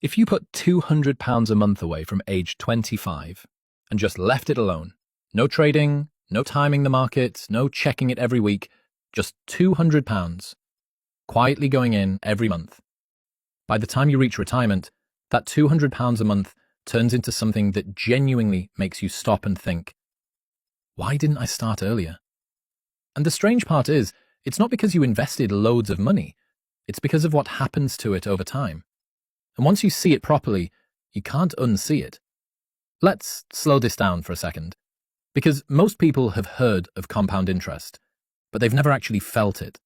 If you put £200 a month away from age 25 and just left it alone, no trading, no timing the market, no checking it every week, just £200, quietly going in every month. By the time you reach retirement, that £200 a month turns into something that genuinely makes you stop and think, why didn't I start earlier? And the strange part is, it's not because you invested loads of money, it's because of what happens to it over time. And once you see it properly, you can't unsee it. Let's slow this down for a second, because most people have heard of compound interest, but they've never actually felt it.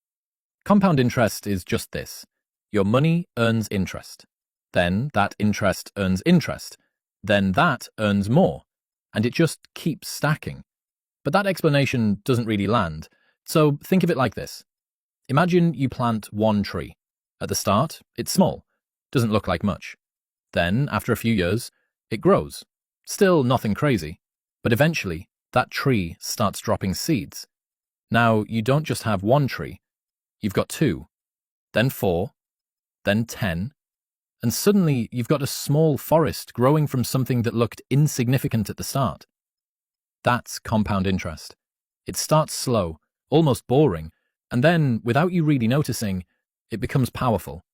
Compound interest is just this. Your money earns interest. Then that interest earns interest. Then that earns more. And it just keeps stacking. But that explanation doesn't really land. So think of it like this. Imagine you plant one tree. At the start, it's small. Doesn't look like much. Then, after a few years, it grows. Still nothing crazy. But eventually, that tree starts dropping seeds. Now, you don't just have one tree. You've got 2, then 4, then 10, and suddenly you've got a small forest growing from something that looked insignificant at the start. That's compound interest. It starts slow, almost boring, and then, without you really noticing, it becomes powerful.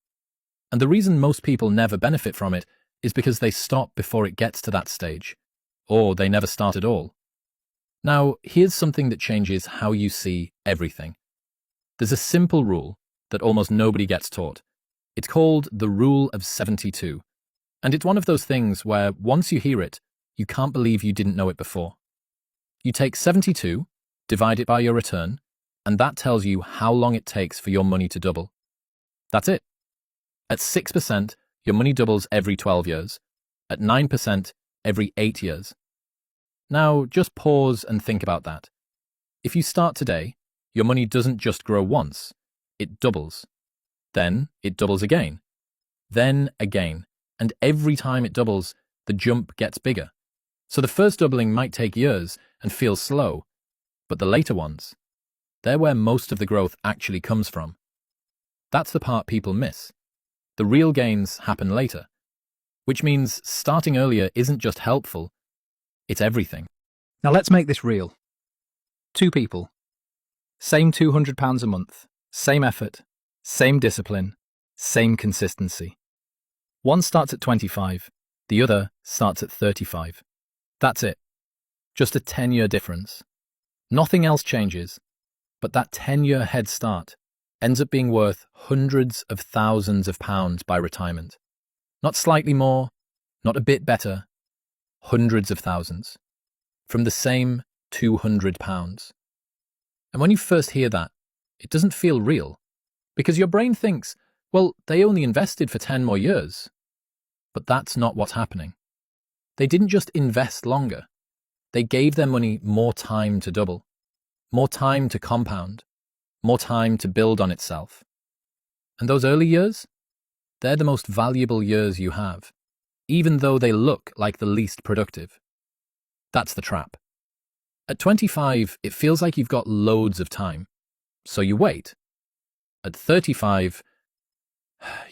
And the reason most people never benefit from it is because they stop before it gets to that stage, or they never start at all. Now, here's something that changes how you see everything. There's a simple rule that almost nobody gets taught. It's called the Rule of 72. And it's one of those things where once you hear it, you can't believe you didn't know it before. You take 72, divide it by your return, and that tells you how long it takes for your money to double. That's it. At 6%, your money doubles every 12 years. At 9%, every 8 years. Now, just pause and think about that. If you start today, your money doesn't just grow once, it doubles. Then it doubles again. Then again. And every time it doubles, the jump gets bigger. So the first doubling might take years and feel slow, but the later ones, they're where most of the growth actually comes from. That's the part people miss. The real gains happen later, which means starting earlier isn't just helpful, it's everything. Now let's make this real. 2 people. Same £200 a month, same effort, same discipline, same consistency. One starts at 25, the other starts at 35. That's it. Just a 10-year difference. Nothing else changes, but that 10-year head start ends up being worth hundreds of thousands of pounds by retirement. Not slightly more, not a bit better, hundreds of thousands. From the same £200. And when you first hear that, it doesn't feel real, because your brain thinks, well, they only invested for 10 more years. But that's not what's happening. They didn't just invest longer. They gave their money more time to double, more time to compound, more time to build on itself. And those early years? They're the most valuable years you have, even though they look like the least productive. That's the trap. At 25, it feels like you've got loads of time, so you wait. At 35,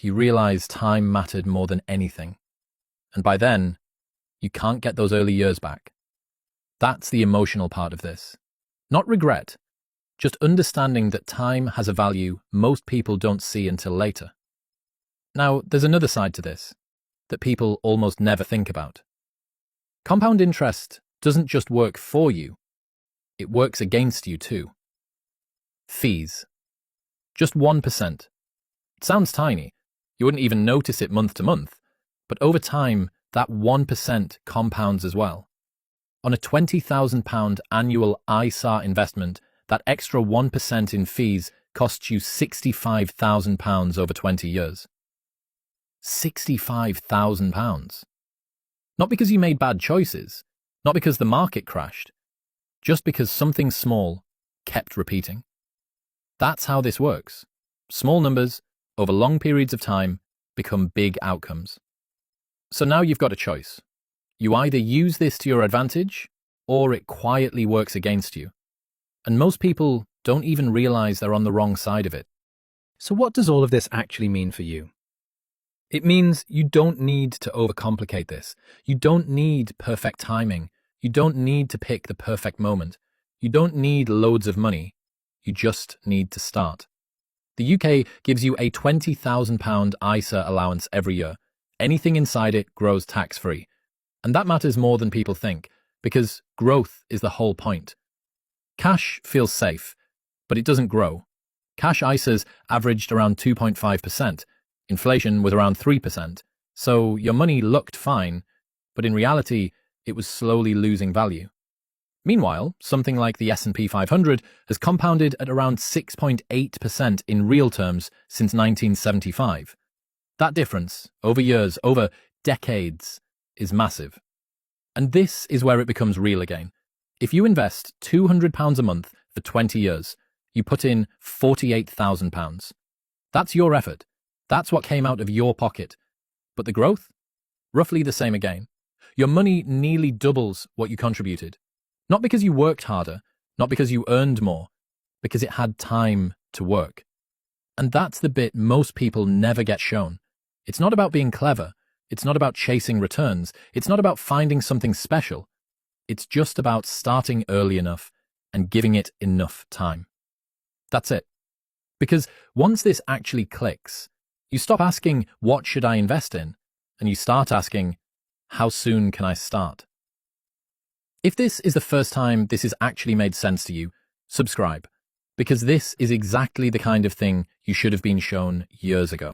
you realize time mattered more than anything. And by then, you can't get those early years back. That's the emotional part of this. Not regret, just understanding that time has a value most people don't see until later. Now, there's another side to this that people almost never think about. Compound interest doesn't just work for you, it works against you too. Fees. Just 1%. It sounds tiny. You wouldn't even notice it month to month. But over time, that 1% compounds as well. On a £20,000 annual ISAR investment, that extra 1% in fees costs you £65,000 over 20 years. £65,000. Not because you made bad choices, not because the market crashed, just because something small kept repeating. That's how this works. Small numbers, over long periods of time, become big outcomes. So now you've got a choice. You either use this to your advantage, or it quietly works against you. And most people don't even realize they're on the wrong side of it. So what does all of this actually mean for you? It means you don't need to overcomplicate this. You don't need perfect timing. You don't need to pick the perfect moment. You don't need loads of money. You just need to start. The UK gives you a £20,000 ISA allowance every year. Anything inside it grows tax-free. And that matters more than people think, because growth is the whole point. Cash feels safe, but it doesn't grow. Cash ISAs averaged around 2.5%. Inflation was around 3%. So your money looked fine, but in reality, it was slowly losing value. Meanwhile, something like the S&P 500 has compounded at around 6.8% in real terms since 1975. That difference, over years, over decades, is massive. And this is where it becomes real again. If you invest £200 a month for 20 years, you put in £48,000. That's your effort. That's what came out of your pocket. But the growth? Roughly the same again. Your money nearly doubles what you contributed. Not because you worked harder, not because you earned more, because it had time to work. And that's the bit most people never get shown. It's not about being clever. It's not about chasing returns. It's not about finding something special. It's just about starting early enough and giving it enough time. That's it. Because once this actually clicks, you stop asking, what should I invest in? And you start asking, how soon can I start? If this is the first time this has actually made sense to you, subscribe, because this is exactly the kind of thing you should have been shown years ago.